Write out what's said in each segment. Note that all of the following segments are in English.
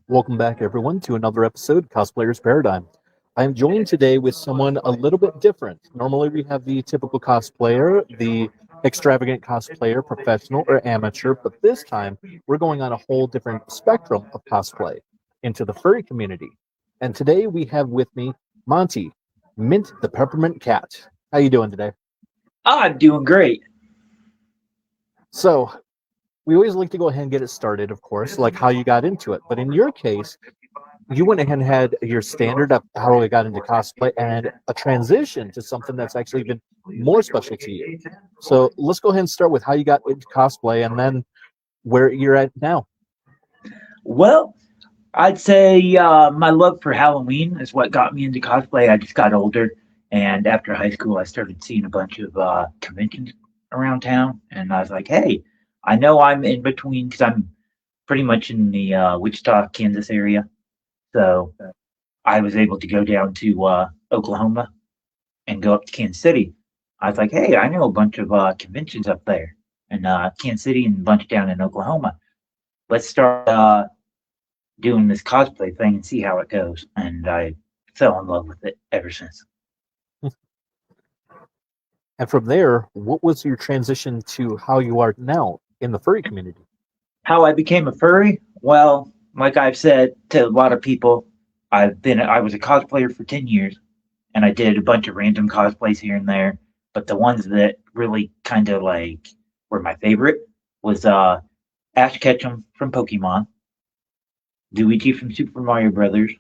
Welcome back, everyone, to another episode of Cosplayers Paradigm. I am joined today with someone a little bit different. Normally, we have the typical cosplayer, the extravagant cosplayer, professional or amateur, but this time we're going on a whole different spectrum of cosplay into the furry community. And today we have with me Monty, Mint the Peppermint Cat. How you doing today? I'm doing great. So, we always like to go ahead and get it started, of course, like how you got into it. But in your case, you went ahead and had your standard of how I got into cosplay and a transition to something that's actually been more special to you. So let's go ahead and start with how you got into cosplay and then where you're at now. Well, I'd say my love for Halloween is what got me into cosplay. I just got older, and after high school, I started seeing a bunch of conventions around town, and I was like, hey, I know I'm in between because I'm pretty much in the Wichita, Kansas area. So I was able to go down to Oklahoma and go up to Kansas City. I was like, hey, I know a bunch of conventions up there in Kansas City and a bunch down in Oklahoma. Let's start doing this cosplay thing and see how it goes. And I fell in love with it ever since. And from there, what was your transition to how you are now in the furry community? How I became a furry? Well, like I've said to a lot of people, I was a cosplayer for 10 years and I did a bunch of random cosplays here and there. But the ones that really kind of like were my favorite was Ash Ketchum from Pokemon, Luigi from Super Mario Brothers,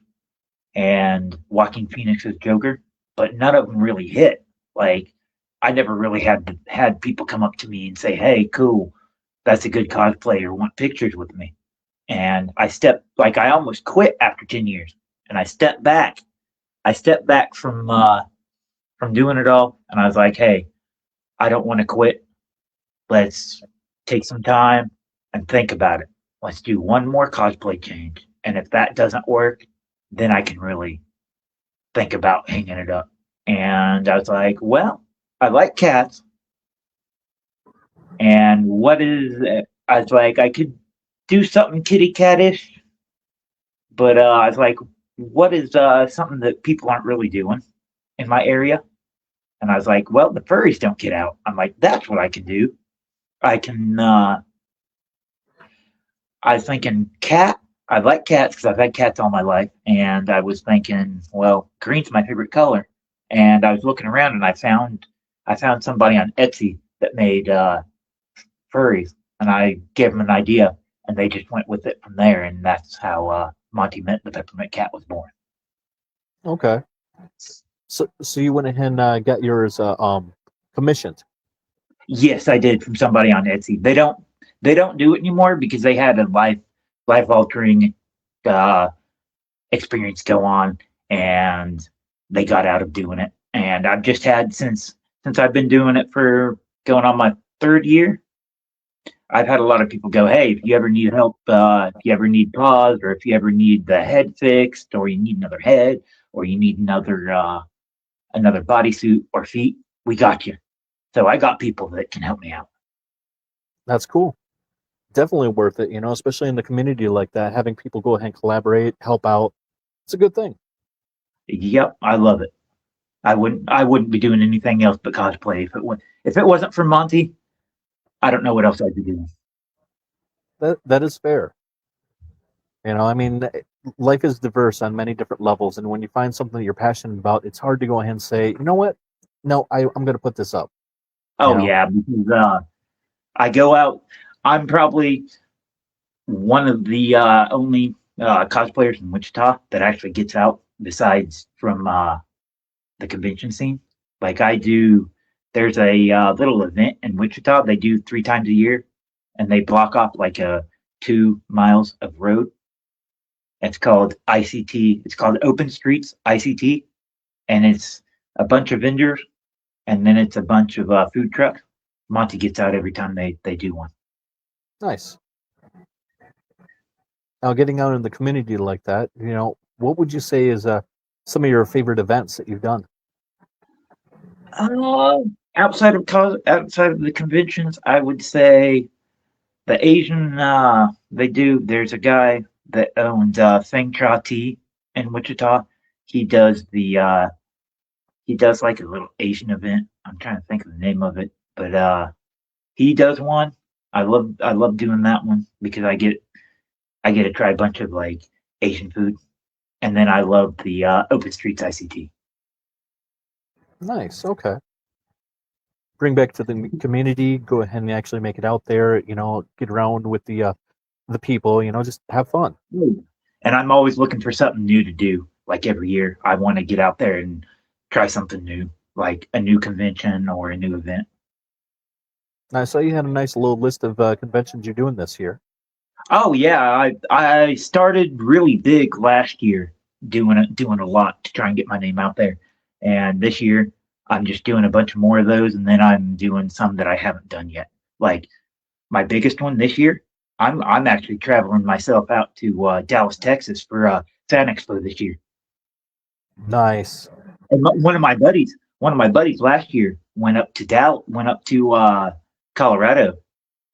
and Joaquin Phoenix's Joker. But none of them really hit. Like I never really had people come up to me and say, "Hey, cool, that's a good cosplay," or want pictures with me. And I almost quit after 10 years, and I stepped back. I stepped back from doing it all, and I was like, "Hey, I don't want to quit. Let's take some time and think about it. Let's do one more cosplay change, and if that doesn't work, then I can really think about hanging it up." And I was like, "Well, I like cats, and what is it?" I was like, I could do something kitty catish, but I was like, what is something that people aren't really doing in my area? And I was like, well, the furries don't get out. I'm like, that's what I can do. I can. I was thinking cat. I like cats because I've had cats all my life, and I was thinking, well, green's my favorite color. And I was looking around, and I found somebody on Etsy that made furries, and I gave them an idea, and they just went with it from there, and that's how Monty Mint the Peppermint Cat was born. Okay. So you went ahead and got yours commissioned. Yes, I did from somebody on Etsy. They don't do it anymore because they had a life altering uh, experience go on, and they got out of doing it. And I've just had since I've been doing it for going on my third year. I've had a lot of people go, "Hey, if you ever need help, if you ever need paws, or if you ever need the head fixed, or you need another head, or you need another bodysuit or feet, we got you." So I got people that can help me out. That's cool. Definitely worth it, especially in the community like that. Having people go ahead and collaborate, help out, it's a good thing. Yep, I love it. I wouldn't be doing anything else but cosplay if it wasn't for Monty. I don't know what else I'd be doing. That is fair. I mean, life is diverse on many different levels, and when you find something that you're passionate about, it's hard to go ahead and say, you know what? No, I'm going to put this up. You Oh know, yeah, because I go out. I'm probably one of the only cosplayers in Wichita that actually gets out besides from the convention scene. Like I do, there's a little event in Wichita they do 3 times a year, and they block off like 2 miles of road. It's called ICT. It's called Open Streets ICT, and it's a bunch of vendors, and then it's a bunch of food trucks. Monty gets out every time they do one. nice. Now, getting out in the community like that, what would you say is some of your favorite events that you've done? Outside of the conventions, I would say the Asian they do. There's a guy. that owns Feng Cha Tea in Wichita. He does he does like a little Asian event. I'm trying to think of the name of it, but he does one. I love doing that one because I get to try a bunch of like Asian food, and then I love the Open Streets ICT. Nice. Okay. Bring back to the community. Go ahead and actually make it out there. Get around with the people. Just have fun. And I'm always looking for something new to do. Like every year, I want to get out there and try something new, like a new convention or a new event. I saw you had a nice little list of conventions you're doing this year. Oh yeah, I started really big last year, doing a lot to try and get my name out there, and this year I'm just doing a bunch more of those, and then I'm doing some that I haven't done yet. Like my biggest one this year, I'm actually traveling myself out to Dallas, Texas for Fan Expo this year. Nice. And one of my buddies last year went up to Colorado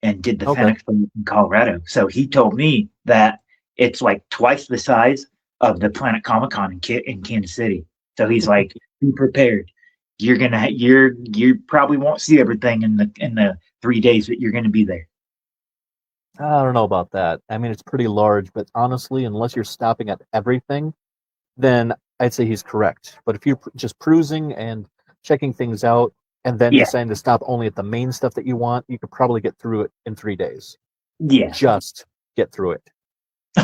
and did the Okay. Fan Expo in Colorado. So he told me that it's like twice the size of the Planet Comic Con in Kansas City. So he's like, be prepared. You probably won't see everything in the 3 days that you're gonna be there. I don't know about that. I mean, it's pretty large, but honestly, unless you're stopping at everything, then I'd say he's correct. But if you're just cruising and checking things out and then Yeah, deciding to stop only at the main stuff that you want, you could probably get through it in 3 days. yeah, Just get through it.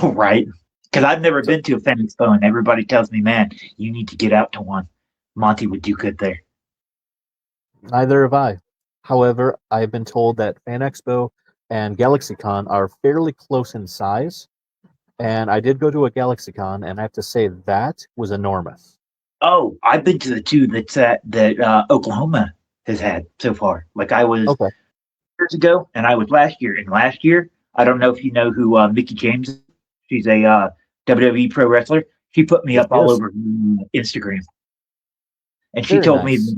right. Because I've never So been to a Fan Expo, and everybody tells me, man, you need to get out to one. Monty would do good there. neither have I. However, I've been told that Fan Expo and GalaxyCon are fairly close in size, and I did go to a GalaxyCon, and I have to say that was enormous. Oh, I've been to the two that Oklahoma has had so far. Like I was Okay. years ago, and I was last year. And last year, I don't know if you know who Mickey James is. She's a WWE pro wrestler. She put me Yes, up all yes. over Instagram, and Very nice.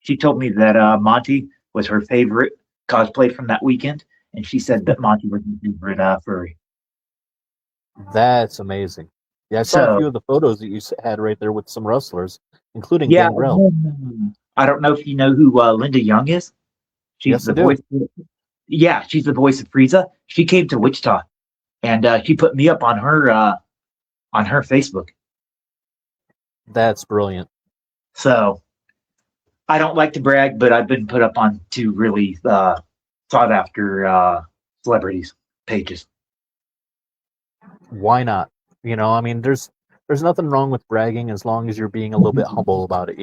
she told me that Monty was her favorite cosplay from that weekend, and she said that Monty was her favorite furry. That's amazing. Yeah, I saw a So few of the photos that you had right there with some wrestlers, including yeah, Gangrel. I don't know if you know who Linda Young is. She's Yes, I the do. voice. Yeah, she's the voice of Frieza. She came to Wichita, and she put me up on her Facebook. That's brilliant. So I don't like to brag, but I've been put up on two really sought after celebrities pages. Why not? I mean, there's nothing wrong with bragging as long as you're being a little bit humble about it.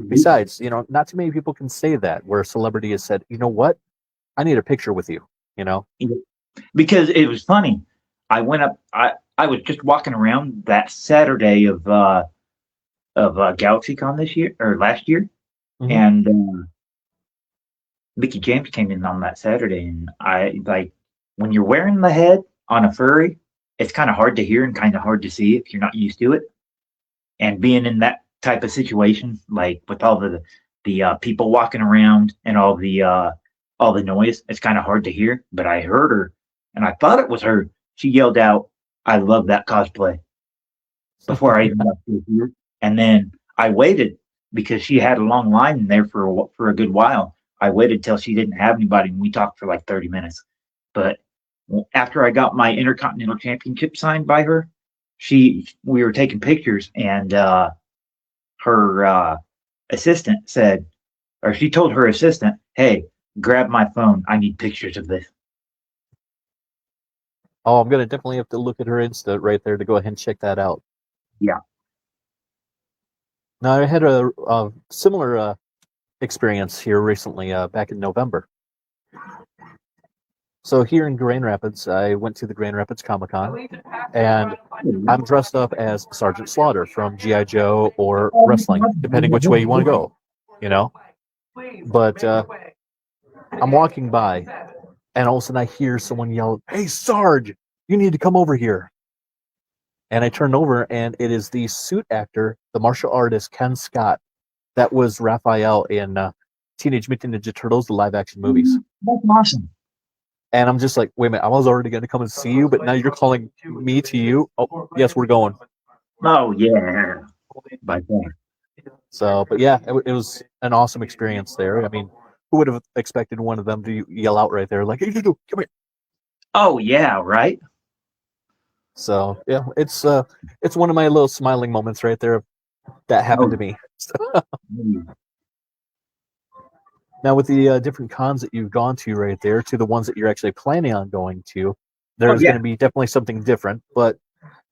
Besides, not too many people can say that where a celebrity has said, you know what? I need a picture with you. Because it was funny. I went up. I was just walking around that Saturday of GalaxyCon this year or last year, Hmm. and Mickey James came in on that Saturday, and I like when you're wearing the head on a furry, it's kind of hard to hear and kind of hard to see if you're not used to it. And being in that type of situation, like with all the people walking around and all the noise, it's kind of hard to hear. But I heard her, and I thought it was her. She yelled out, "I love that cosplay!" before I even got to hear. And then I waited because she had a long line in there for a good while. I waited till she didn't have anybody, and we talked for like 30 minutes. But after I got my Intercontinental Championship signed by her, we were taking pictures, and her assistant said, or she told her assistant, "Hey, grab my phone. I need pictures of this." Oh, I'm gonna definitely have to look at her Insta right there to go ahead and check that out. Yeah. Now, I had a similar experience here recently, back in November. So here in Grand Rapids, I went to the Grand Rapids Comic Con, and I'm dressed up as Sergeant Slaughter from GI Joe or wrestling, depending which way you want to go. You know, but I'm walking by, and all of a sudden I hear someone yell, "Hey, Sarge, you need to come over here!" And I turn over, and it is the suit actor, the martial artist Ken Scott, that was Raphael in Teenage Mutant Ninja Turtles, the live action movies. That's awesome. And I'm just like, wait a minute, I was already going to come and see you, but now you're calling me to you. Oh, yes, we're going. Oh yeah, by far. So, but yeah, it was an awesome experience there. I mean, who would have expected one of them to yell out right there, like, "Hey, Dudu, come here!" Oh yeah, right. So, yeah, it's one of my little smiling moments right there that happened Oh, to me. So, mm. now, with the different cons that you've gone to right there, to the ones that you're actually planning on going to, Oh there's going yeah. to be definitely something different. But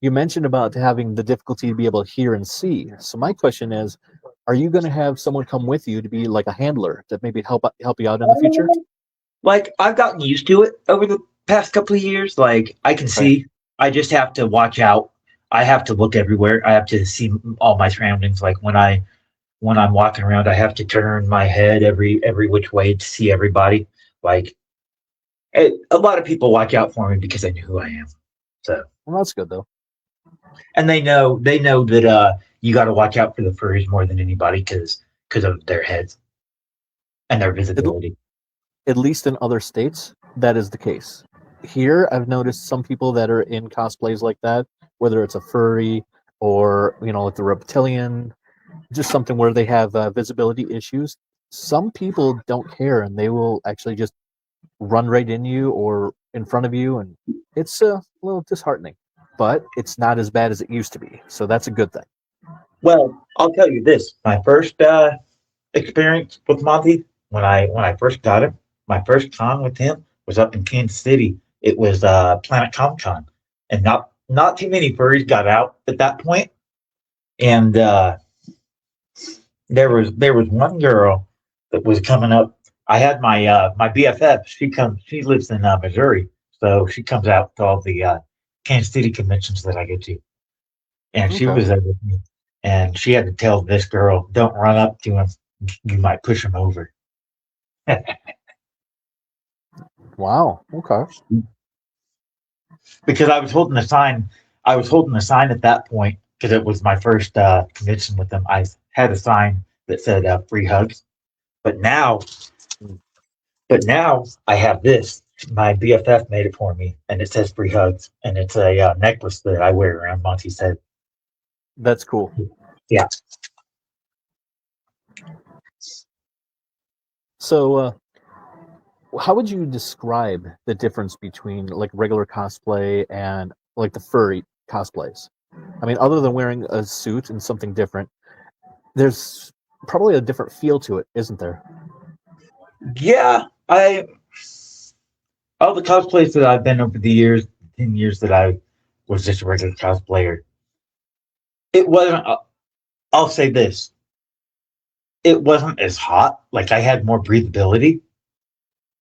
you mentioned about having the difficulty to be able to hear and see. So my question is, are you going to have someone come with you to be like a handler to maybe help you out in the future? Like I've gotten used to it over the past couple of years. Like I can Right. see. I just have to watch out. I have to look everywhere. I have to see all my surroundings. Like when I'm walking around, I have to turn my head every which way to see everybody. Like a lot of people watch out for me because they know who I am. So Well, that's good though. and they know that you got to watch out for the furries more than anybody because of their heads and their At, visibility. at least in other states, that is the case. Here, I've noticed some people that are in cosplays like that, whether it's a furry or like the reptilian, just something where they have visibility issues. Some people don't care and they will actually just run right in you or in front of you, and it's a little disheartening. But it's not as bad as it used to be, so that's a good thing. Well, I'll tell you this: my first experience with Monty when I first got him, my first con with him was up in Kansas City. It was Planet Comic Con, and not too many furries got out at that point. And there was one girl that was coming up. I had my BFF. She lives in Missouri, so she comes out to all the Kansas City conventions that I go to, and she Okay. was there with me. And she had to tell this girl, "Don't run up to him. You might push him over." Wow. Okay. Because I was holding a sign. I was holding a sign at that point because it was my first convention with them. I had a sign that said "free hugs," but now, but now I have this. My BFF made it for me, and it says "free hugs," and it's a necklace that I wear around Monty's head. That's cool. Yeah. So, how would you describe the difference between like regular cosplay and like the furry cosplays? I mean, other than wearing a suit and something different, there's probably a different feel to it, isn't there? Yeah, I all the cosplays that I've been over the years, 10 years that I was just a regular cosplayer. It wasn't. I'll say this: it wasn't as hot. Like I had more breathability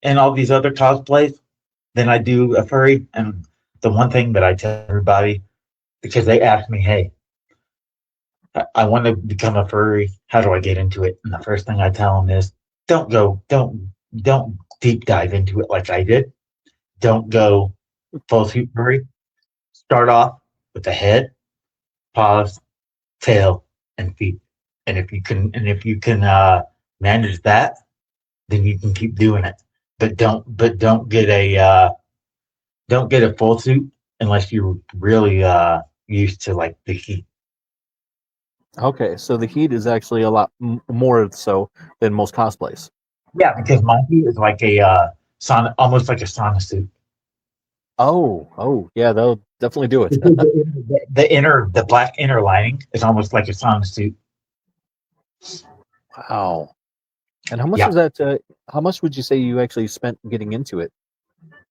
in all these other cosplays than I do a furry. And the one thing that I tell everybody, because they ask me, "Hey, I want to become a furry. How do I get into it?" And the first thing I tell them is, don't deep dive into it like I did. Don't go full suit furry. Start off with the head, paws, tail, and feet. And if you can manage that, then you can keep doing it. But don't get a full suit unless you're really used to like the heat. Okay, so the heat is actually a lot more so than most cosplays. Yeah, because my heat is like a sauna, almost like a sauna suit. Oh, yeah, they'll definitely do it. Because the black inner lining is almost like a sauna suit. Wow. And how much Yeah, was that? How much would you say you actually spent getting into it?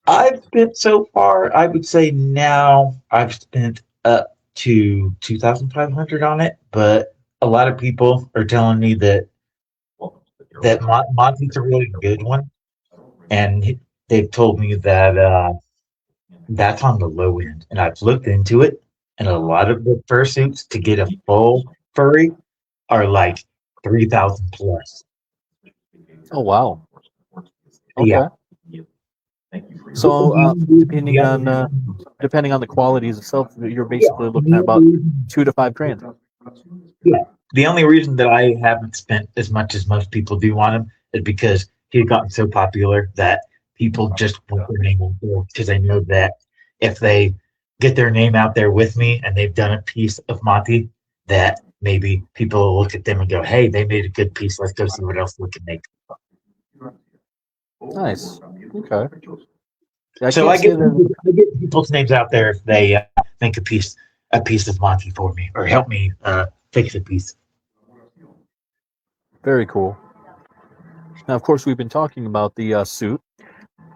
I've spent so far. I would say now I've spent up to 2,500 on it, but a lot of people are telling me that Monty's a really good one, and they've told me that that's on the low end. And I've looked into it, and a lot of the fursuits to get a full furry are like 3,000 plus. Oh, wow. Yeah. Okay. So, depending on the qualities itself, you're Yeah. basically looking at about 2 to 5 grand. Yeah. The only reason that I haven't spent as much as most people do on him is because he's gotten so popular that people just want their name out there because they know that if they get their name out there with me and they've done a piece of Monty, that maybe people will look at them and go, "Hey, they made a good piece. Let's go see what else we can make." Nice. Okay. Yeah, I So can't say that. I get people's names out there if they make a piece of Monty for me or help me fix a piece. Very cool. Now, of course, we've been talking about the suit.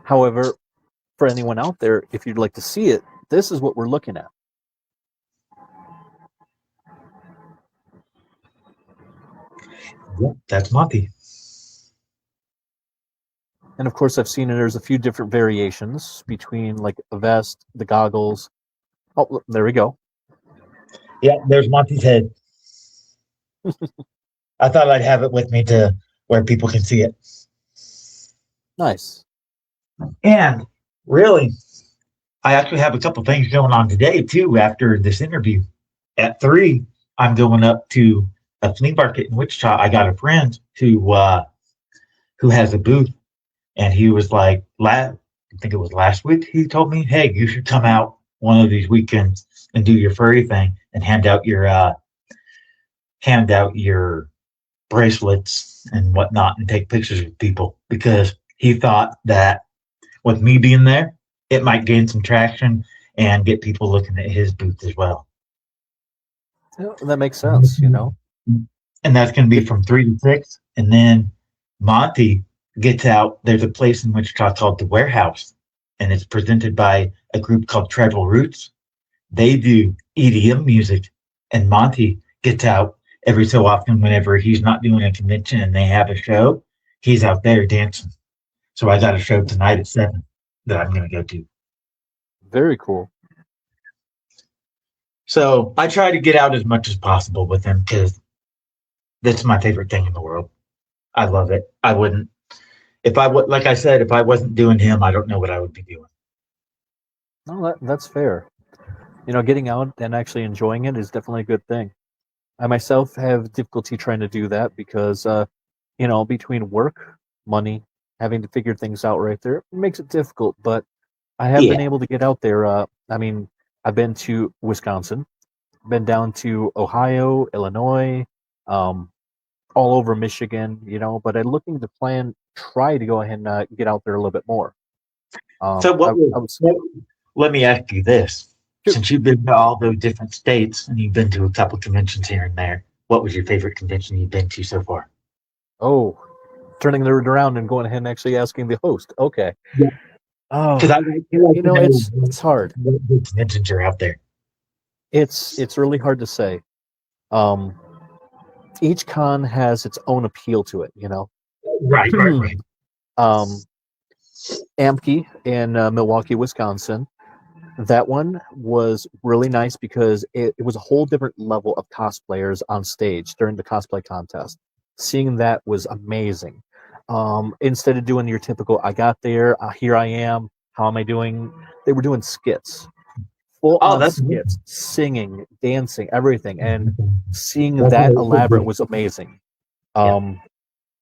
However, for anyone out there, if you'd like to see it, this is what we're looking at. Yep, that's Monty. And of course, I've seen there's a few different variations between like a vest, the goggles. Oh, look, there we go. Yeah, there's Monty's head. I thought I'd have it with me to where people can see it. Nice. And really, I actually have a couple things going on today too. After this interview, at 3, I'm going up to a flea market in Wichita. I got a friend who has a booth, and he was like, I think it was last week. He told me, "Hey, you should come out one of these weekends and do your furry thing and hand out your bracelets and whatnot and take pictures with people," because he thought that with me being there, it might gain some traction and get people looking at his booth as well. Yeah, that makes sense, you know. And that's going to be from 3 to 6. And then Monty gets out. There's a place in Wichita called The Warehouse, and it's presented by a group called Tribal Roots. They do EDM music, and Monty gets out every so often whenever he's not doing a convention and they have a show. He's out there dancing. So I got a show tonight at 7 that I'm going to go to. Very cool. So I try to get out as much as possible with him because that's my favorite thing in the world. I love it. I wouldn't, if I would, like I said, if I wasn't doing him, I don't know what I would be doing. No, that's fair. You know, getting out and actually enjoying it is definitely a good thing. I myself have difficulty trying to do that because, you know, between work, money, having to figure things out right there, it makes it difficult. But I have been Yeah, able to get out there. I mean, I've been to Wisconsin, been down to Ohio, Illinois, um, all over Michigan, you know, but I'm looking to try to go ahead and get out there a little bit more. so I was, let me ask you this. shoot, Since you've been to all those different states and you've been to a couple conventions here and there, what was your favorite convention you've been to so far? oh, turning it around and going ahead and actually asking the host. Okay. Yeah. Because Oh, I like you to know, know it's hard. what good conventions are out there. It's really hard to say. Um, each con has its own appeal to it, you know. Right, right, right. um, Amke in Milwaukee, Wisconsin. That one was really nice because it was a whole different level of cosplayers on stage during the cosplay contest. Seeing that was amazing. Instead of doing your typical, I got there, here I am, how am I doing? They were doing skits, full Oh, on that's skits, singing, dancing, everything. And seeing that's that what it should elaborate be. was amazing. Yeah, Um,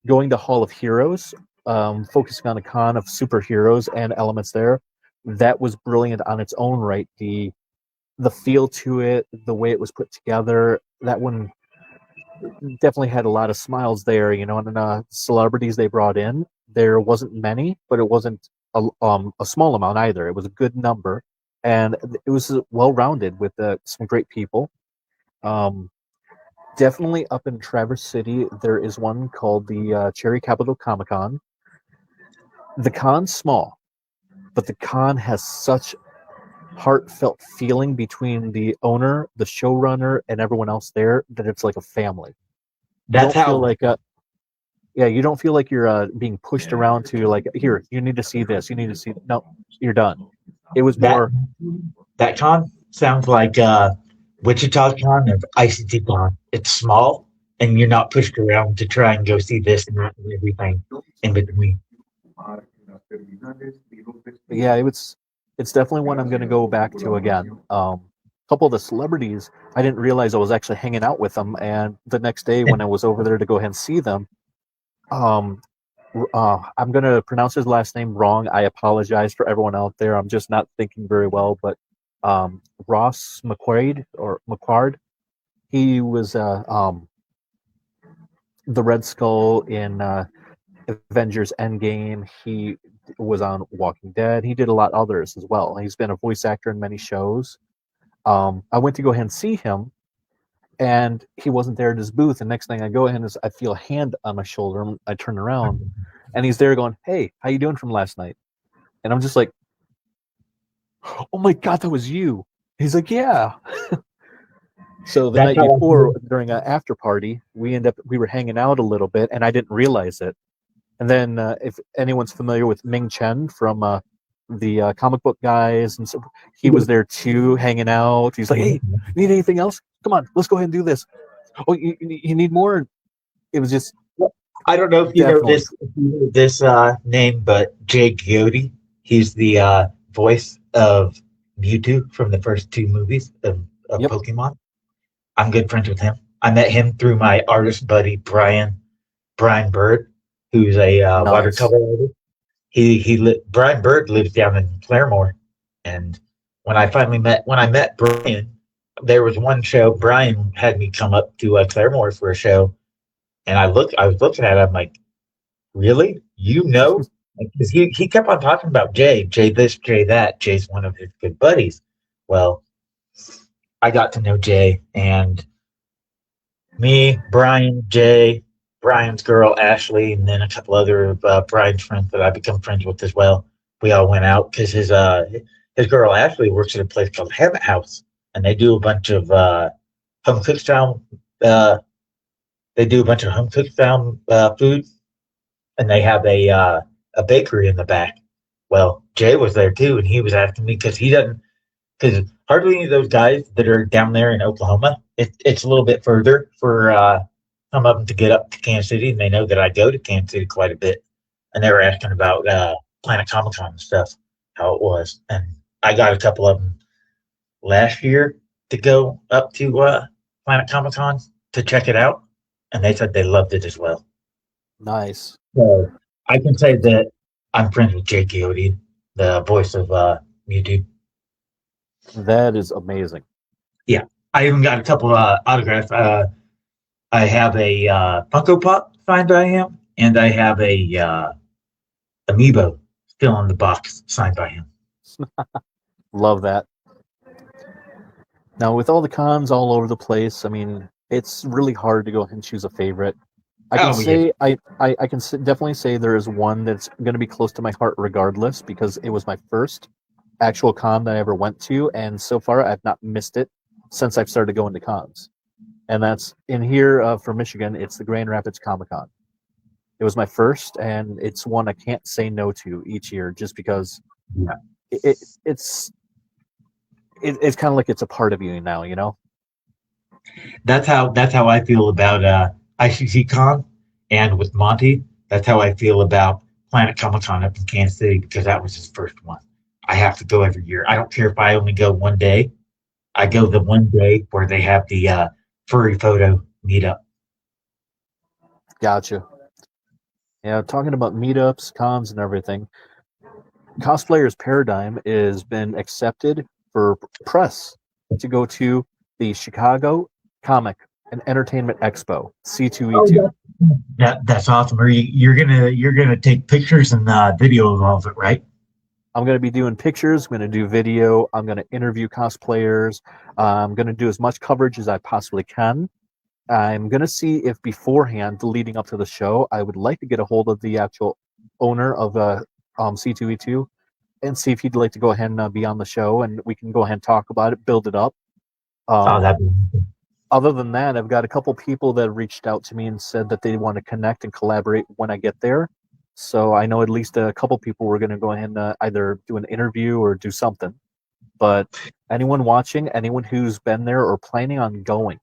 Going to Hall of Heroes, focusing on a con of superheroes and elements there, that was brilliant on its own right. The feel to it, the way it was put together, that one definitely had a lot of smiles there, you know, and celebrities they brought in. There wasn't many, but it wasn't a small amount either. It was a good number, and it was well rounded with some great people. Um, Definitely up in Traverse City, there is one called the Cherry Capital Comic Con. The con's small, but the con has such heartfelt feeling between the owner, the showrunner, and everyone else there that it's like a family. You that's don't feel how like yeah, you don't feel like you're being pushed around to like, here, you need to see this, you need to see. No, you're done. It was that more, that con sounds like Wichita Con of ICT Con. It's small, and you're not pushed around to try and go see this and that and everything in between. yeah, it's definitely one I'm going to go back to again. A couple of the celebrities, I didn't realize I was actually hanging out with them, and the next day when I was over there to go ahead and see them, um, I'm going to pronounce his last name wrong. I apologize for everyone out there. I'm just not thinking very well, but Ross McQuard. He was the Red Skull in Avengers Endgame. He was on Walking Dead. He did a lot others as well. He's been a voice actor in many shows. I went to go ahead and see him, and he wasn't there at his booth. And next thing I go ahead and I feel a hand on my shoulder. And I turn around, and he's there going, "Hey, how you doing from last night?" And I'm just like, "Oh my god, that was you!" He's like, "Yeah." So the That's night how I before, feel. during an after party, we were hanging out a little bit, and I didn't realize it. And then, if anyone's familiar with Ming Chen from the comic book guys, and so he was there too, hanging out. He's like, "Hey, need anything else? Come on, let's go ahead and do this. Oh, you need more?" It was just I don't know if you know definitely. this name, but Jay Coyote. He's the voice of Mewtwo from the first two movies of Yep, Pokemon. I'm good friends with him. I met him through my artist buddy Brian Bird, who's a nice. watercolor artist. Brian Bird lives down in Claremore, and when I met Brian, there was one show Brian had me come up to Claremore for a show, and I was looking at him like, really, you know, because he kept on talking about Jay this, Jay that. Jay's one of his good buddies. Well, I got to know Jay, and me, Brian, Jay, Brian's girl Ashley, and then a couple other of Brian's friends that I become friends with as well. We all went out because his girl Ashley works at a place called Habit House, and they do a bunch of home cook style. Uh, they do a bunch of home cook style food, and they have a bakery in the back. Well, Jay was there too, and he was asking me because he doesn't because hardly any of those guys that are down there in Oklahoma, it's a little bit further for some of them to get up to Kansas City, and they know that I go to Kansas City quite a bit, and they were asking about Planet Comic Con and stuff, how it was, and I got a couple of them last year to go up to Planet Comic Con to check it out, and they said they loved it as well. Nice. So I can say that I'm friends with Jake Coyote, the voice of Mewtwo. That is amazing. Yeah, I even got a couple autographs. I have a Funko Pop signed by him, and I have a Amiibo still in the box signed by him. Love that. Now, with all the cons all over the place, I mean, it's really hard to go ahead and choose a favorite. I can Oh yeah, say I can definitely say there is one that's going to be close to my heart regardless because it was my first actual con that I ever went to, and so far I've not missed it since I've started going to cons. And that's in here for Michigan. It's the Grand Rapids Comic Con. It was my first, and it's one I can't say no to each year just because yeah. it, it, it's it's kind of like it's a part of you now, you know? That's how I feel about ICC Con, and with Monty, that's how I feel about Planet Comic Con up in Kansas City because that was his first one. I have to go every year. I don't care if I only go one day. I go the one day where they have the furry photo meetup. Gotcha. Yeah, talking about meetups, cons, and everything. Cosplayers Paradigm has been accepted for press to go to the Chicago Comic and Entertainment Expo Oh, C2E2. that's awesome. You're gonna take pictures and video of all of it, right? I'm going to be doing pictures. I'm going to do video. I'm going to interview cosplayers. I'm going to do as much coverage as I possibly can. I'm going to see if beforehand, leading up to the show, I would like to get a hold of the actual owner of C2E2 and see if he'd like to go ahead and be on the show, and we can go ahead and talk about it, build it up. Oh, Um, that'd be Other than that, I've got a couple people that reached out to me and said that they want to connect and collaborate when I get there. So I know at least a couple people were going to go ahead and either do an interview or do something. But anyone watching, anyone who's been there or planning on going,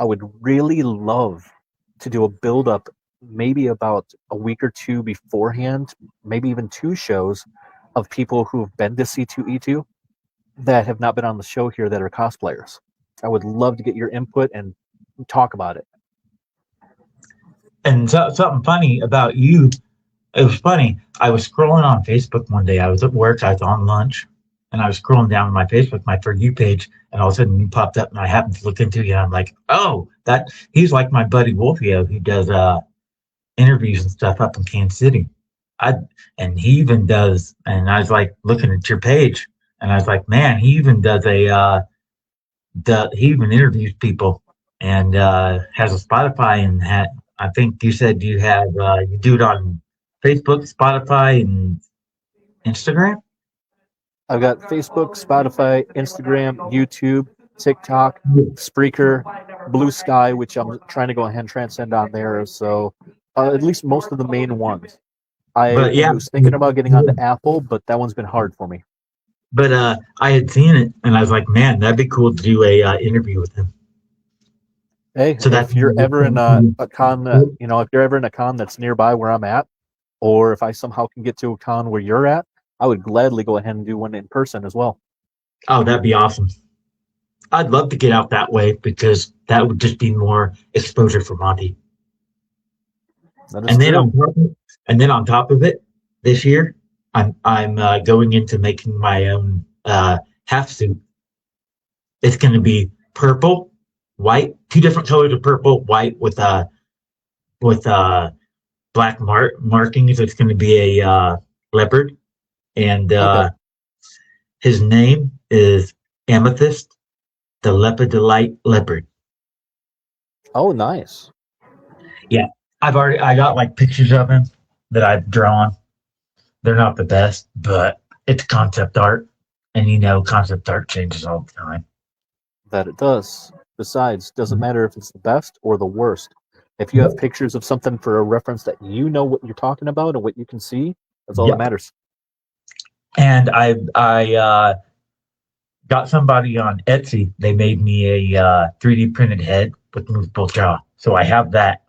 I would really love to do a build up, maybe about a week or two beforehand, maybe even two shows of people who have been to C2E2 that have not been on the show here that are cosplayers. I would love to get your input and talk about it. and something funny about you. It was funny. I was scrolling on Facebook one day. I was at work. I was on lunch, and I was scrolling down my Facebook, my For You page, and all of a sudden you popped up, and I happened to look into you. And I'm like, oh, that he's like my buddy Wolfio, who does interviews and stuff up in Kansas City. I and he even does. And I was like looking at your page, and I was like, man, he even does he even interviews people and has a Spotify and I think you said you have you do it on Facebook, Spotify, and Instagram. I've got Facebook, Spotify, Instagram, YouTube, TikTok, Spreaker, Blue Sky, which I'm trying to go ahead and transcend on there. So at least most of the main ones. I But yeah, was thinking about getting onto Apple, but that one's been hard for me. but I had seen it and I was like, man, that'd be cool to do a interview with him. Hey, So that's if you're ever in a con, if you're ever in a con that's nearby where I'm at, or if I somehow can get to a con where you're at, I would gladly go ahead and do one in person as well. oh, that'd be awesome. I'd love to get out that way because that would just be more exposure for Monty. That is And then true. on top of, and then on top of it, this year I'm going into making my own half suit. It's going to be purple, white, two different colors of purple, white with black markings. It's going to be a leopard, and Okay. his name is Amethyst, the Lepidolite leopard. Oh, nice. Yeah, I got like pictures of him that I've drawn. They're not the best, but it's concept art, and concept art changes all the time. That it does. Besides, doesn't matter if it's the best or the worst. If you have Yep. pictures of something for a reference that you know what you're talking about and what you can see, that's all that Yep. matters. And I got somebody on Etsy. They made me a 3D printed head with movable jaw, so I have that.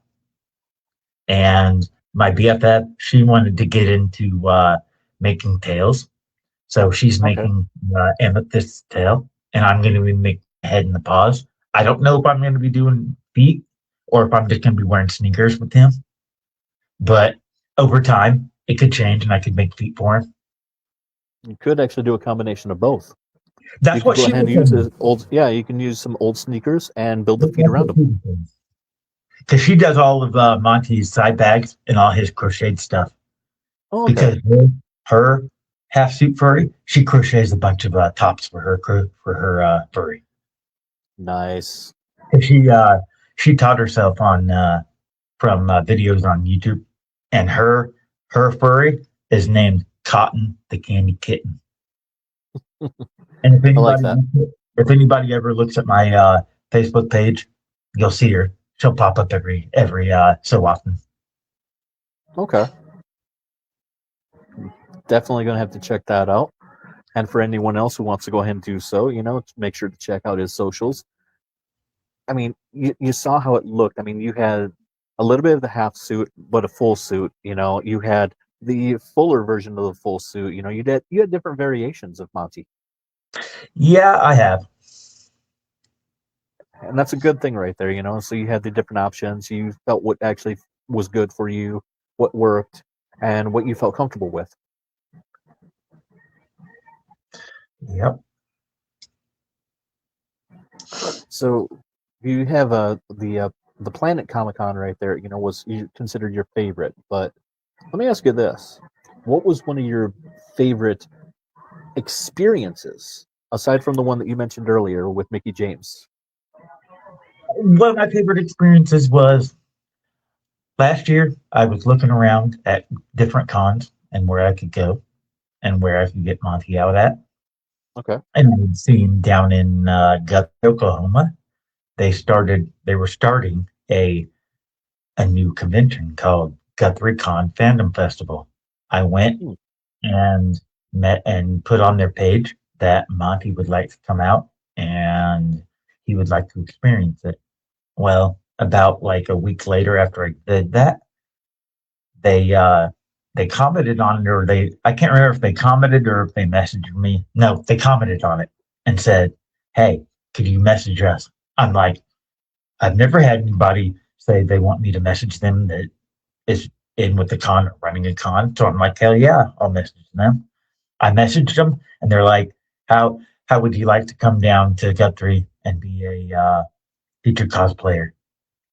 And my BFF, she wanted to get into making tails, so she's Okay. making Amethyst tail, and I'm going to be making the head and the paws. I don't know if I'm going to be doing feet or if I'm just going to be wearing sneakers with him. But over time, it could change, and I could make feet for him. You could actually do a combination of both. You That's could what go she ahead and was use saying. his old, yeah, you can use some old sneakers and build the That's feet what around them. she was saying. Because she does all of Monty's side bags and all his crocheted stuff. Oh, okay. Because her half suit furry, she crochets a bunch of tops for her furry. Nice. And she taught herself on from videos on YouTube, and her furry is named Cotton the Candy Kitten. And I like that. if anybody ever looks at my Facebook page, you'll see her. She'll pop up every so often. Okay. Definitely going to have to check that out. And for anyone else who wants to go ahead and do so, make sure to check out his socials. I mean, you saw how it looked. I mean, you had a little bit of the half suit, but a full suit. You had the fuller version of the full suit. You had different variations of Monty, Yeah, I have. and that's a good thing right there. So you had the different options. You felt what actually was good for you, what worked, and what you felt comfortable with. Yep. So you have the Planet Comic Con right there. Was you considered your favorite? But let me ask you this: what was one of your favorite experiences aside from the one that you mentioned earlier with Mickey James? One of my favorite experiences was last year. I was looking around at different cons and where I could go and where I could get Monty out at. Okay. And I had seen down in Guthrie, Oklahoma, they were starting a new convention called Guthrie Con Fandom Festival. I went Hmm. and met and put on their page that Monty would like to come out and he would like to experience it. Well, about like a week later after I did that, they commented on it, or I can't remember if they commented or if they messaged me. No, they commented on it and said, "Hey, could you message us?" I'm like, I've never had anybody say they want me to message them that is in with the con or running a con. So I'm like, hell yeah, I'll message them. I messaged them, and they're like, how would you like to come down to Guthrie and be a featured cosplayer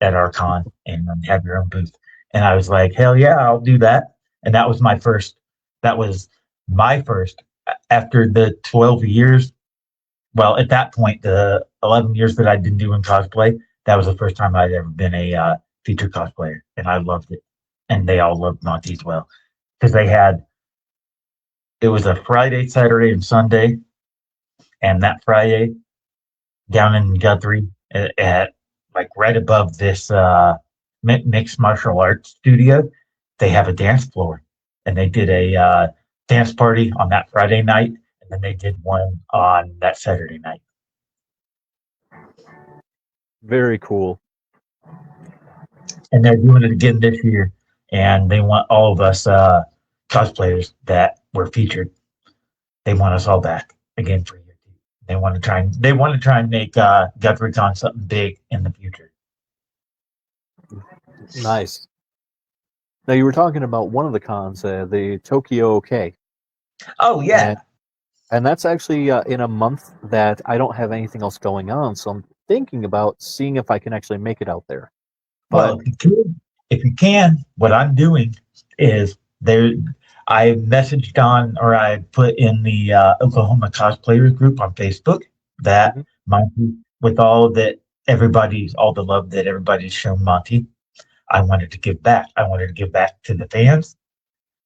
at our con and have your own booth? And I was like, hell yeah, I'll do that. And that was my first. That was my first after the 12 years. Well, at that point, the 11 years that I'd been doing cosplay, that was the first time I'd ever been a featured cosplayer, and I loved it. And they all loved Monty as well because they had it was a Friday, Saturday, and Sunday, and that Friday down in Guthrie at like right above this mixed martial arts studio, they have a dance floor, and they did a dance party on that Friday night, and then they did one on that Saturday night. Very cool. And they're doing it again this year, and they want all of us cosplayers that were featured. They want us all back again for year two. They want to try and make GuthrieCon something big in the future. Nice. Now you were talking about one of the cons, the Tokyo OK. Oh yeah. And that's actually in a month that I don't have anything else going on, so I'm thinking about seeing if I can actually make it out there. Well, if you can, what I'm doing is there. I messaged on, or I put in the Oklahoma cosplayers group on Facebook that Mhm. Monty, with all the love that everybody's shown Monty, I wanted to give back. I wanted to give back to the fans,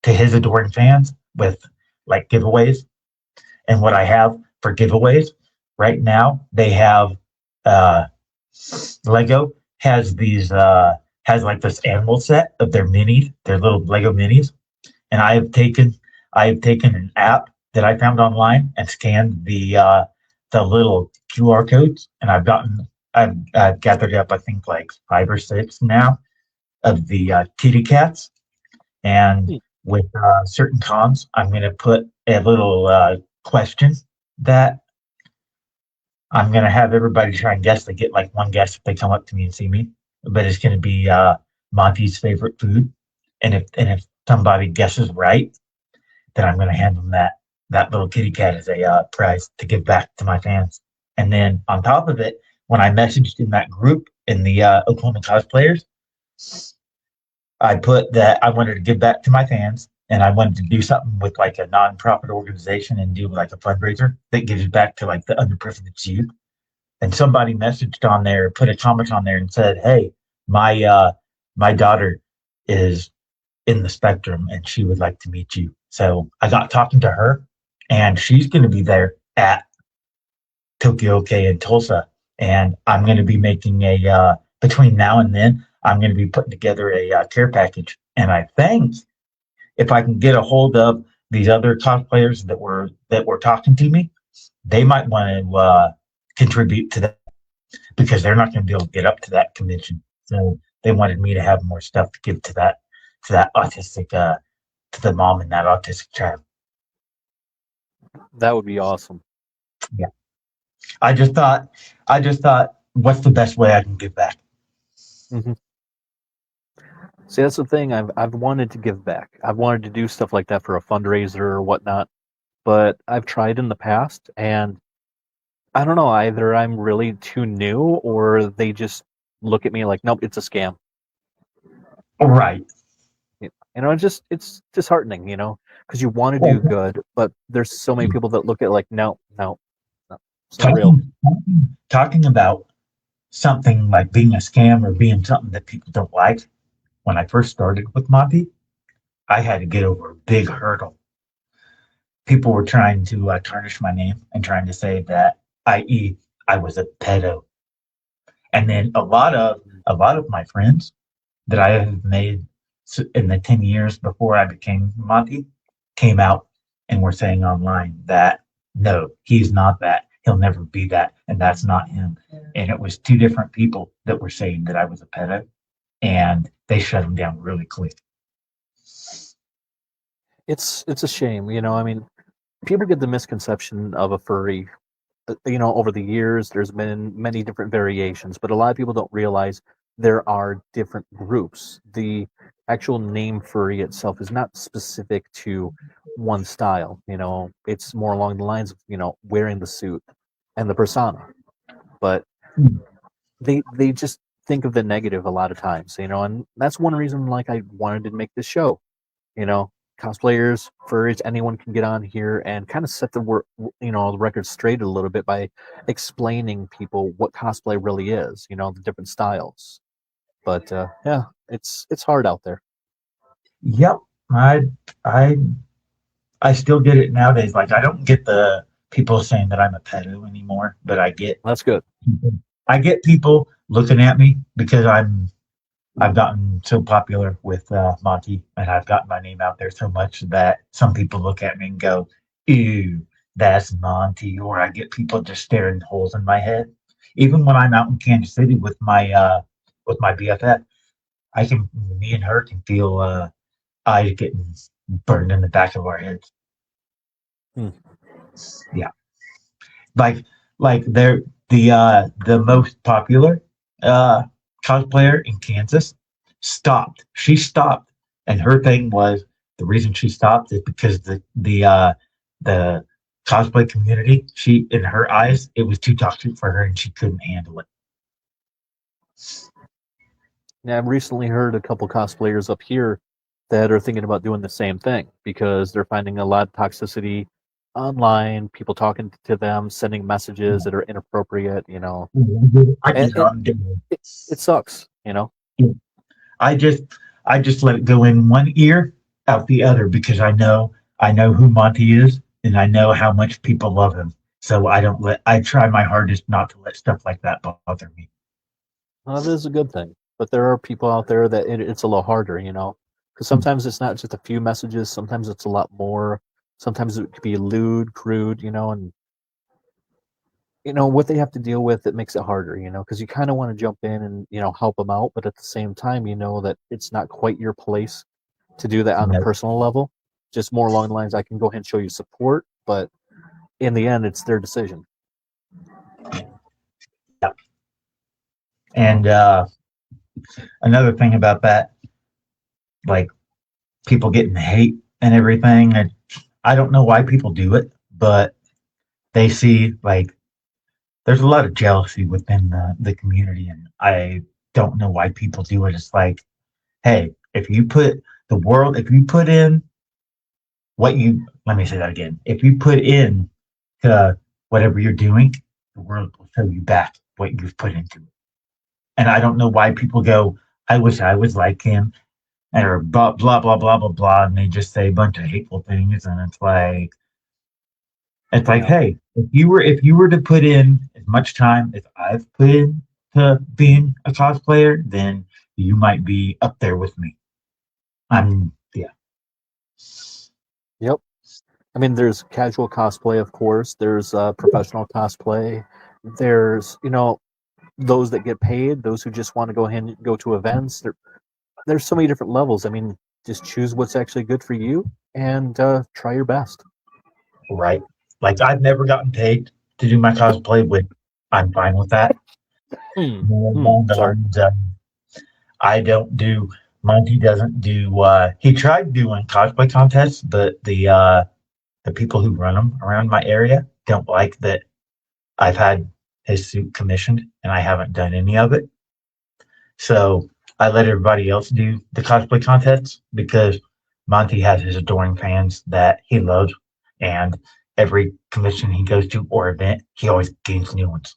to his adoring fans, with like giveaways. And what I have for giveaways right now, they have uh, Lego has like this animal set of their minis, their little Lego minis, and I have taken an app that I found online and scanned the little QR codes, and I've gathered up I think like 5 or 6 now of the kitty cats, and Hmm. with certain cons, I'm going to put a little question that I'm gonna have everybody try and guess. They get like one guess if they come up to me and see me, but it's gonna be Monty's favorite food, and if somebody guesses right, then I'm gonna hand them that little kitty cat as a prize to give back to my fans. And then on top of it, when I messaged in that group in the Oklahoma cosplayers, I put that I wanted to give back to my fans, and I wanted to do something with like a nonprofit organization and do like a fundraiser that gives back to like the underprivileged youth. And somebody messaged on there, put a comment on there, and said, "Hey, my my daughter is in the spectrum, and she would like to meet you." So I got talking to her, and she's going to be there at Tokyo OK in Tulsa, and I'm going to be making a between now and then, I'm going to be putting together a care package, and I think if I can get a hold of these other cosplayers that were talking to me, they might want to contribute to that because they're not going to be able to get up to that convention. So they wanted me to have more stuff to give to that autistic to the mom and that autistic child. That would be awesome. Yeah. I just thought what's the best way I can give back? Hmm. See, that's the thing. I've wanted to give back. I've wanted to do stuff like that for a fundraiser or whatnot, but I've tried in the past, and I don't know. Either I'm really too new, or they just look at me like, "Nope, it's a scam." Right. It's disheartening, because you want to do Well, good, but there's so many people that look at it like, no, no, no, it's not real. talking about something like being a scam or being something that people don't like. When I first started with Monty, I had to get over a big hurdle. People were trying to tarnish my name and trying to say that, i.e., I was a pedo. And then a lot of my friends that I have made in the 10 years before I became Monty came out and were saying online that no, he's not that. He'll never be that, and that's not him. And it was 2 different people that were saying that I was a pedo, and they shut him down really quick. It's a shame, I mean, people get the misconception of a furry. Over the years, there's been many different variations, but a lot of people don't realize there are different groups. The actual name furry itself is not specific to one style. It's more along the lines of wearing the suit and the persona. But they just think of the negative a lot of times, and that's one reason like I wanted to make this show. You know, cosplayers, furries, anyone can get on here and kind of set the record straight a little bit by explaining people what cosplay really is. The different styles. But yeah, it's hard out there. Yep. I I I still get it nowadays. Like I don't get the people saying that I'm a pedo anymore, but That's good. I get people looking at me because I've gotten so popular with Monty, and I've gotten my name out there so much that some people look at me and go, "Ew, that's Monty," or I get people just staring holes in my head. Even when I'm out in Kansas City with my BFF, me and her can feel eyes getting burned in the back of our heads. Hmm. Yeah, like they're the most popular uh cosplayer in Kansas stopped. She stopped, and her thing was the reason she stopped is because the cosplay community, she in her eyes, it was too toxic for her and she couldn't handle it. Yeah, I've recently heard a couple cosplayers up here that are thinking about doing the same thing because they're finding a lot of toxicity online, people talking to them, sending messages that are inappropriate. I And did it on day. it sucks. I just I just let it go in one ear, out the other because I know who Monty is and I know how much people love him. So I try my hardest not to let stuff like that bother me. Well, that is a good thing. But there are people out there that it's a little harder. Because sometimes it's not just a few messages, sometimes it's a lot more. Sometimes it could be lewd, crude, and what they have to deal with, it makes it harder, because you kind of want to jump in and help them out, but at the same time you know that it's not quite your place to do that on a No, personal level. Just more along the lines, I can go ahead and show you support, but in the end it's their decision. yeah. And another thing about that, like people getting hate and everything, I don't know why people do it, but they see like there's a lot of jealousy within the community, and I don't know why people do it. It's like, hey, if you put in let me say that again. If you put in to whatever you're doing, the world will show you back what you've put into it. And I don't know why people go, I wish I was like him, or blah, blah, blah, blah, blah, blah. And they just say a bunch of hateful things. And it's like, Yeah. hey, if you were to put in as much time as I've put in to being a cosplayer, then you might be up there with me. Yeah. Yep. I mean, there's casual cosplay, of course. There's professional cosplay. There's those that get paid, those who just want to go ahead and go to events. There's so many different levels. I mean, just choose what's actually good for you and try your best. Right. Like I've never gotten paid to do my cosplay, which I'm fine with that. More along the Sorry. lines of I don't do Monty doesn't do he tried doing cosplay contests, but the people who run them around my area don't like that I've had his suit commissioned and I haven't done any of it. So I let everybody else do the cosplay contests because Monty has his adoring fans that he loves, and every commission he goes to or event, he always gains new ones.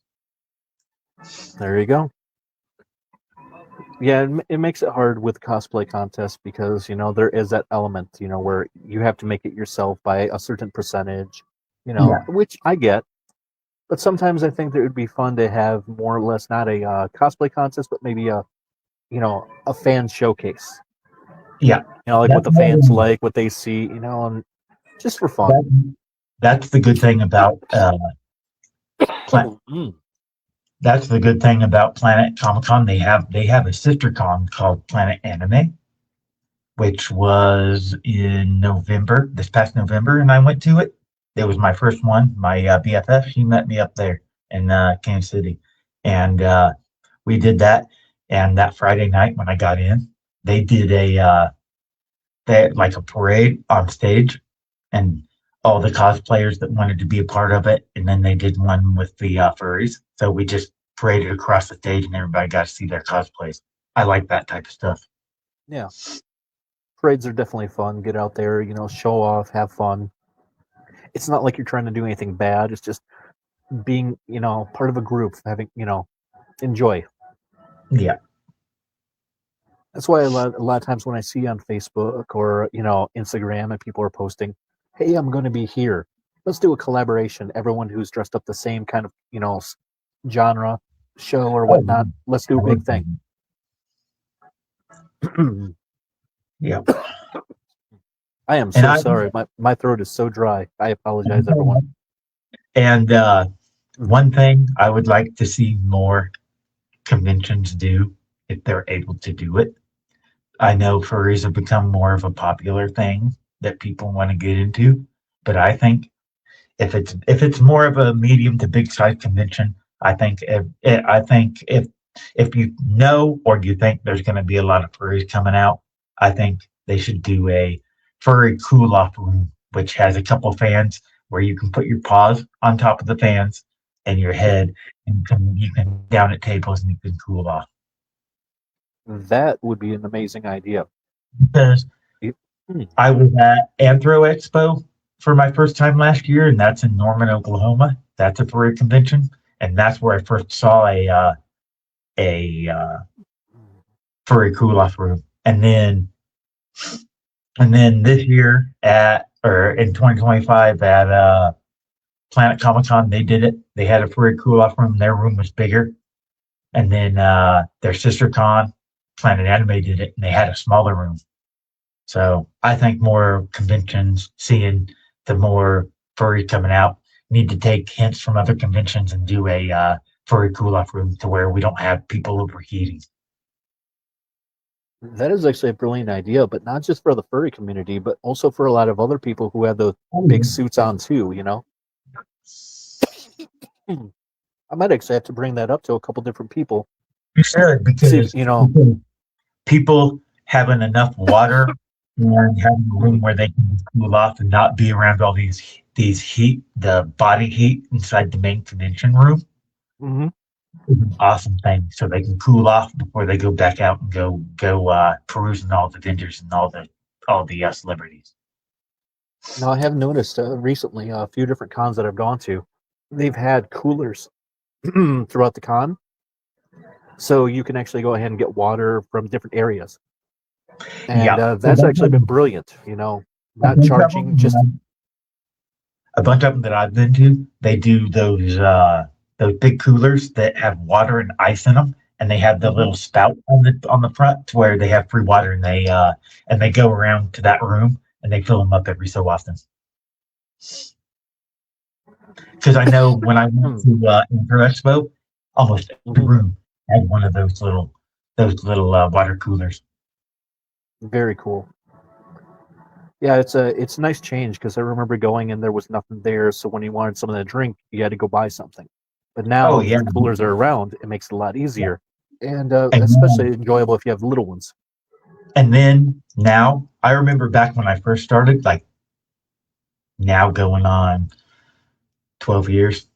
There you go. Yeah, it makes it hard with cosplay contests because there is that element where you have to make it yourself by a certain percentage, Yeah, which I get. But sometimes I think that it would be fun to have more or less not a cosplay contest, but maybe a fan showcase. yeah. Like what That's the more fans than like, what they see, and just for fun. that. That's the good thing about Pla- Mm. that's the good thing about Planet Comic Con. They have a sister con called Planet Anime, which was in November, this past November, and I went to it. It was my first one. My BFF, she met me up there in Kansas City, and we did that. And that Friday night when I got in, they did they had like a parade on stage, and all the cosplayers that wanted to be a part of it, and then they did one with the furries. So we just paraded across the stage, and everybody got to see their cosplays. I like that type of stuff. Yeah, parades are definitely fun. Get out there, show off, have fun. It's not like you're trying to do anything bad. It's just being, part of a group, having, enjoy. Yeah. That's why a lot of times when I see on Facebook or Instagram and people are posting, "Hey, I'm going to be here. Let's do a collaboration. Everyone who's dressed up the same kind of genre show or Oh, whatnot. Let's do a I big would. thing." Yeah. I am And so sorry. My throat is so dry. I apologize, everyone. and one thing I would like to see more conventions do, if they're able to do it. I know furries have become more of a popular thing that people want to get into, but I think if it's more of a medium to big size convention, I think if you know or you think there's going to be a lot of furries coming out, I think they should do a furry cool off room, which has a couple fans where you can put your paws on top of the fans and your head, and you can down at tables and you can cool off. That would be an amazing idea. Because You- hmm, I was at Anthro Expo for my first time last year, and that's in Norman, Oklahoma. That's a furry convention, and that's where I first saw a furry cool off room. And then this year at or in 2025 at Planet Comic Con, they did it. They had a furry cool off room. Their room was bigger, and then their sister con, Planet Anime, did it, and they had a smaller room. So I think more conventions, seeing the more furry coming out, need to take hints from other conventions and do a furry cool off room to where we don't have people overheating. that is actually a brilliant idea, but not just for the furry community, but also for a lot of other people who have those Oh, big yeah. suits on too. Hmm. I might actually have to bring that up to a couple different people. You should, See, because people having enough water and having a room mhm, where they can cool off and not be around all these heat, the body heat inside the main convention room, mhm. is an awesome thing. So they can cool off before they go back out and go perusing all the vendors and all the celebrities. Now I have noticed recently a few different cons that I've gone to, they've had coolers throughout the con, so you can actually go ahead and get water from different areas, and Yeah, that's actually been brilliant. a Not bunch of charging, just them, a bunch of them that I've been to, they do those big coolers that have water and ice in them, and they have the mhm. little spout on the front to where they have free water, and they go around to that room and they fill them up every so often. Because I know when I went to Inter Expo, almost every Mhm. room had one of those little water coolers. Very cool. Yeah, it's a nice change because I remember going and there was nothing there, so when you wanted something to drink, you had to go buy something. But Oh now yeah, that the coolers are around, it makes it a lot easier, and and especially enjoyable if you have little ones. and then now I remember back when I first started, like now going on 12 years,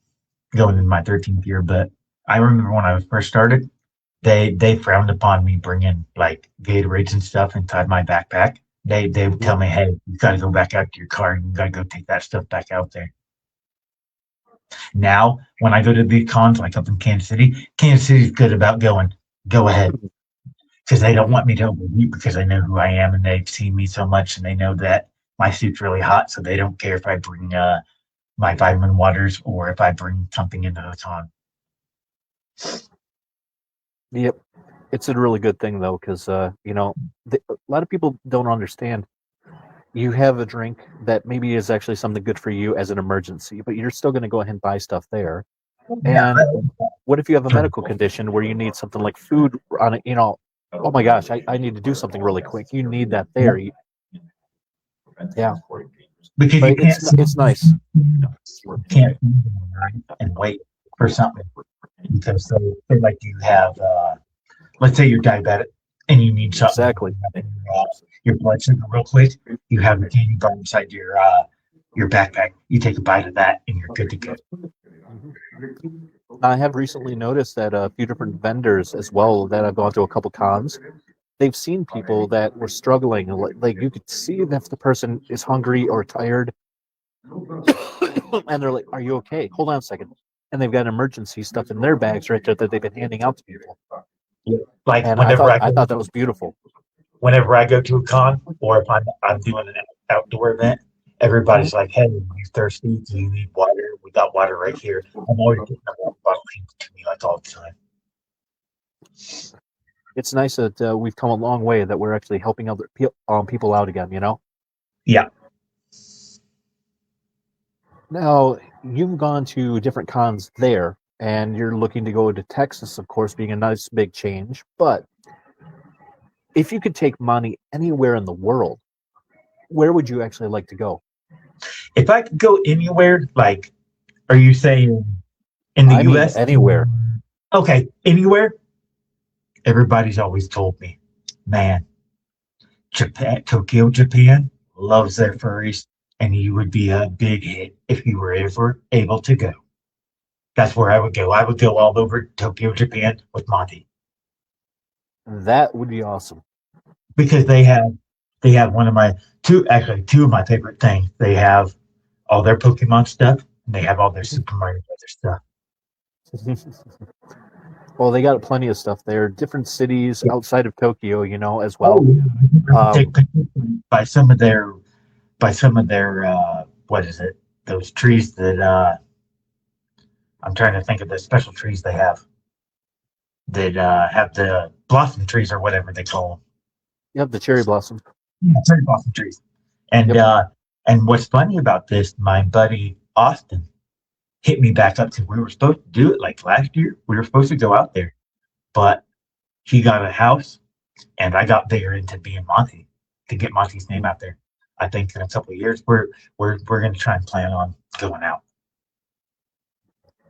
going in my 13th year. But I remember when I first started, they frowned upon me bringing like Gatorades and stuff inside my backpack. They would Mhm. tell me, "Hey, you got to go back out to your car. And you got to go take that stuff back out there." Now, when I go to big cons like up in Kansas City's good about going, go ahead, because they don't Mhm. want me to overheat because they know who I am and they've seen me so much and they know that my suit's really hot, so they don't care if I bring my vitamin waters or if I bring something into the con. Yep, it's a really good thing though, because a lot of people don't understand. You have a drink that maybe is actually something good for you as an emergency, but you're still going to go ahead and buy stuff there. Yeah, And what if you have a medical condition where you need something like food on it? Oh my gosh, I need to do something really quick. You need that there. Yeah, because you but can't it's nice. can't right, and wait for something because say like you have let's say you're diabetic and you need something to Exactly. bring up your blood sugar real quick, you have a candy bar inside your backpack. You take a bite of that, and you're good to go. I have recently noticed that a few different vendors as well that I've gone to a couple cons, they've seen people that were struggling. Like you could see if the person is hungry or tired, and they're like, "Are you okay? Hold on a second." And they've got emergency stuff in their bags right there that they've been handing out to people. Like And I thought that was beautiful. whenever I go to a con, or if I'm doing an outdoor event, everybody's like, "Hey, are you thirsty? Do you need water? We got water right here." I'm always getting a water bottle handed to me like all the time. It's nice that we've come a long way, that we're actually helping other people out again. Yeah. Now, you've gone to different cons there, and you're looking to go to Texas, of course, being a nice big change. But if you could take money anywhere in the world, where would you actually like to go? If I could go anywhere, like, are you saying in the I mean, U.S.? anywhere. Okay, anywhere. Everybody's always told me, man, Japan, Tokyo, Japan loves their furries, and you would be a big hit if you were ever able to go. That's where I would go. I would go all over Tokyo, Japan with Monty That would be awesome. because they have one of my two of my favorite things. They have all their Pokemon stuff, and they have all their Super Mario Brothers stuff. Well, they got plenty of stuff there. Different cities Yeah. outside of Tokyo, as Oh well. yeah, I would take Um, pictures by some of their what is it? Those trees that I'm trying to think of the special trees they that have the blossom trees or whatever they call them. you have the cherry blossom. Yeah, cherry blossom trees. And Yep. and what's funny about this, my buddy Austin hit me back up to we were supposed to do it like last year. We were supposed to go out there, but he got a house and I got bigger into being Monty to get Monty's name out there. I think in a couple of years we're gonna try and plan on going out.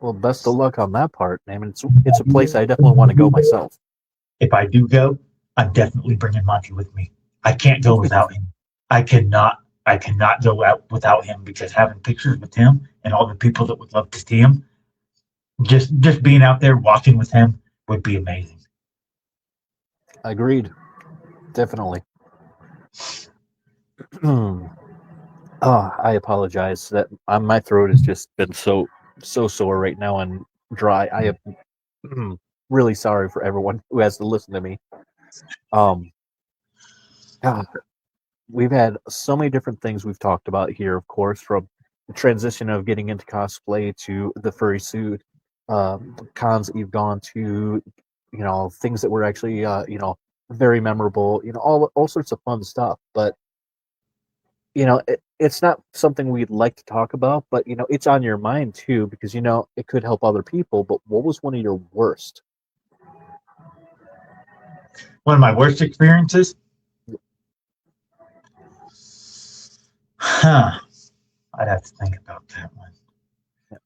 Well, best of luck on that part. I mean, it's a place I definitely want to go myself. If I do go, I'm definitely bringing Monty with me. I can't go without him. I cannot go out without him because having pictures with him and all the people that would love to see him, just being out there walking with him would be amazing. Agreed. Definitely. I apologize that my throat has just been so sore right now and dry. I am really sorry for everyone who has to listen to me. Um, God, we've had so many different things we've talked about here, of course, from the transition of getting into cosplay to the furry suit, cons that you've gone to, things that were actually, very memorable, all sorts of fun stuff. But it's not something we'd like to talk about, but it's on your mind too, because it could help other people. But what was one of your worst? One of my worst experiences, huh? I'd have to think about that one.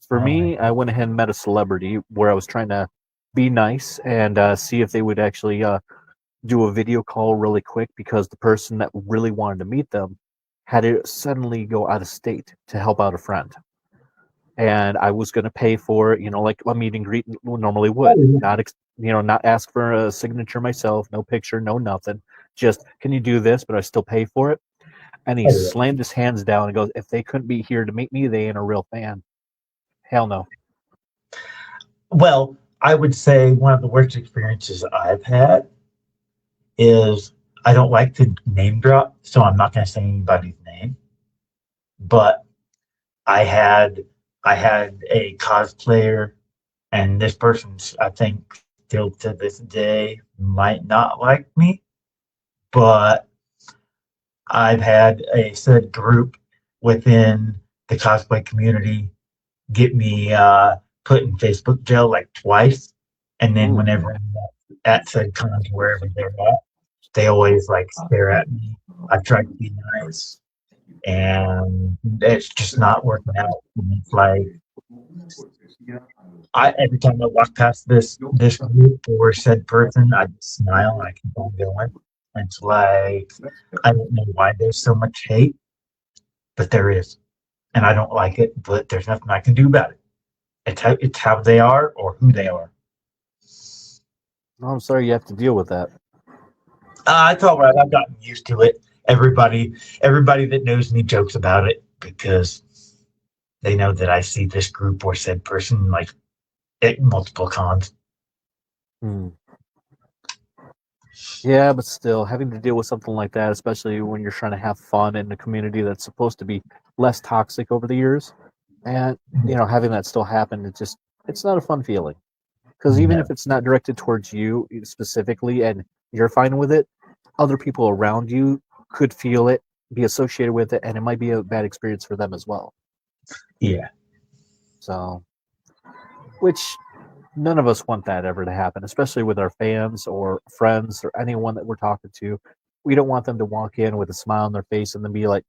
For Um, me, I went ahead and met a celebrity where I was trying to be nice and see if they would actually do a video call really quick, because the person that really wanted to meet them had to suddenly go out of state to help out a friend. And I was going to pay for it, like a meet and greet normally would. oh, Not ask for a signature myself, no picture, no nothing. Just, can you do this? But I still pay for it. And he yeah. slammed his hands down and goes, "If they couldn't be here to meet me, they ain't a real fan. Hell no." Well, I would say one of the worst experiences I've had is I don't like to name drop, so I'm not going to say anybody's name. But I had I had a cosplayer, and this person's I think still to this day might not like me, but I've had a said group within the cosplay community get me put in Facebook jail like twice, and then Ooh. whenever I'm at said cons wherever they're at, they always like stare at me. I try to be nice, and it's just not working out. And it's like I every time I walk past this group or said person, I just smile and I keep on going. It's like I don't know why there's so much hate, but there is, and I don't like it. But there's nothing I can do about it. It's how they are or who they are. Oh, I'm sorry you have to deal with that. It's all right. I've gotten used to it. Everybody that knows me jokes about it because they know that I see this group or said person like at multiple cons. Hmm. Yeah, but still, having to deal with something like that, especially when you're trying to have fun in a community that's supposed to be less toxic over the years, and having that still happen, it's not a fun feeling. Because even No. if it's not directed towards you specifically, and you're fine with it, other people around you could feel it, be associated with it, and it might be a bad experience for them as well. Yeah. So, which none of us want that ever to happen, especially with our fans or friends or anyone that we're talking to. We don't want them to walk in with a smile on their face and then be like,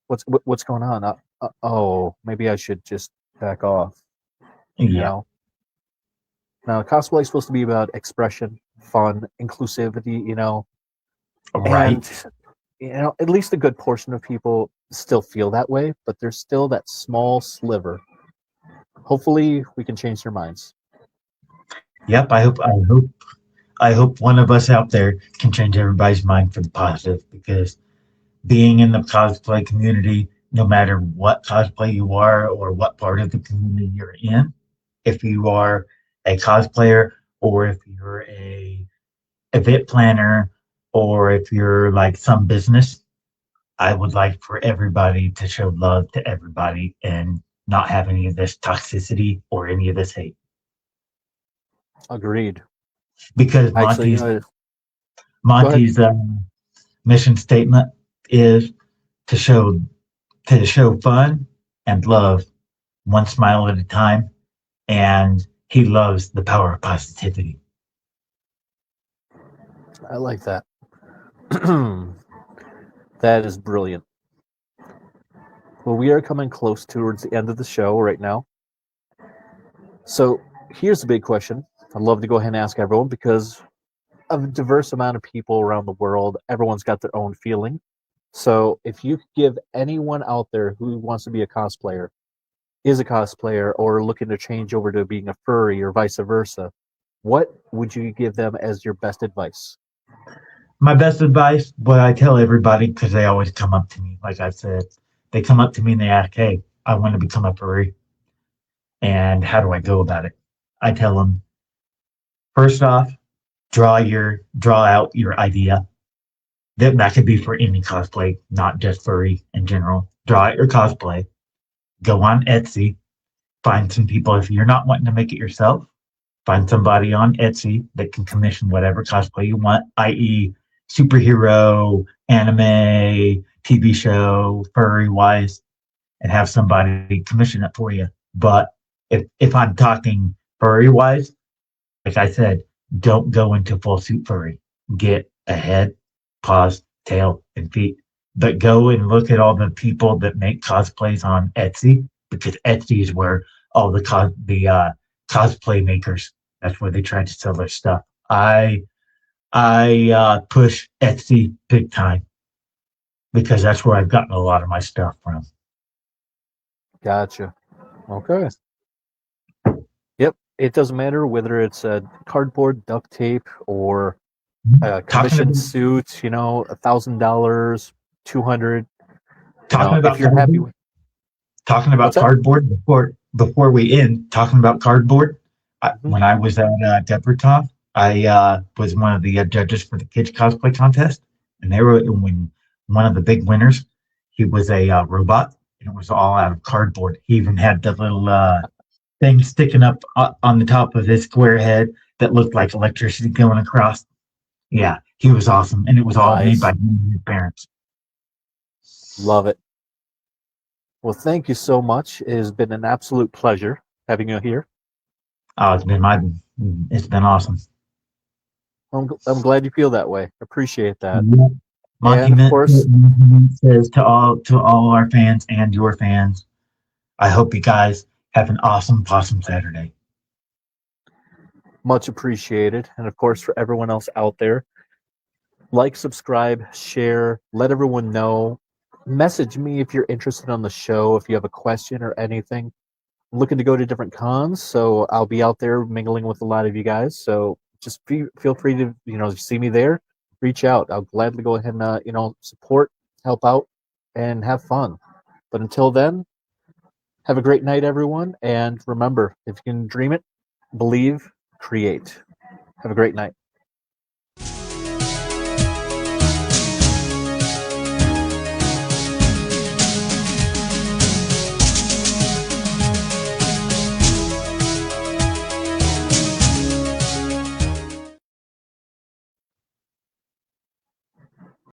"What's going on? Oh, maybe I should just back off." You Yeah. know. Now, cosplay is supposed to be about expression, fun, inclusivity. And Right. at least a good portion of people still feel that way, but there's still that small sliver. Hopefully, we can change their minds. Yep. I hope one of us out there can change everybody's mind for the positive because being in the cosplay community, no matter what cosplay you are or what part of the community you're in, if you are a cosplayer or if you're a event planner or if you're like some business, I would like for everybody to show love to everybody and not have any of this toxicity or any of this hate. Agreed. Because Actually, go ahead. Monty's mission statement is to show fun and love one smile at a time, and he loves the power of positivity. I like that. That is brilliant. Well, we are coming close towards the end of the show right now. So here's the big question. I'd love to go ahead and ask everyone because of a diverse amount of people around the world, everyone's got their own feeling. So if you could give anyone out there who wants to be a cosplayer, is a cosplayer, or looking to change over to being a furry or vice versa, what would you give them as your best advice? My best advice, what I tell everybody, because they always come up to me, like I said, they come up to me and they ask, "Hey, I want to become a furry, and how do I go about it?" I tell them, first off, draw out your idea. That could be for any cosplay, not just furry in general. Draw out your cosplay. Go on Etsy. Find some people if you're not wanting to make it yourself. Find somebody on Etsy that can commission whatever cosplay you want, i.e., superhero, anime, TV show, furry wise, and have somebody commission it for you. But if I'm talking furry wise, like I said, don't go into full suit furry. Get a head, paws, tail, and feet. But go and look at all the people that make cosplays on Etsy because Etsy is where all the cosplay makers. That's where they try to sell their stuff. I push Etsy big time because that's where I've gotten a lot of my stuff from. Gotcha. Okay. Yep. It doesn't matter whether it's a cardboard, duct tape, or a Talking commissioned about suit. $1,000, 200. talking If about you're happy cardboard, with talking what's about that? cardboard before we end. Talking about cardboard. Hmm. When I was at Depertov, I was one of the judges for the kids cosplay contest, and they were when one of the big winners. He was a robot, and it was all out of cardboard. He even had the little thing sticking up on the top of his square head that looked like electricity going across. Yeah, he was awesome, and it was all made by Nice. him and his parents. Love it. Well, thank you so much. It has been an absolute pleasure having you here. Oh, it's been awesome. I'm glad you feel that way. Appreciate that. Yep. Monty And of Mint course, says to all our fans and your fans, I hope you guys have an awesome Saturday. Much appreciated. And of course, for everyone else out there, like, subscribe, share, let everyone know. Message me if you're interested on the show, if you have a question or anything. I'm looking to go to different cons, so I'll be out there mingling with a lot of you guys. So just feel free to, see me there, reach out. I'll gladly go ahead and, support, help out, and have fun. But until then, have a great night, everyone. And remember, if you can dream it, believe, create. Have a great night.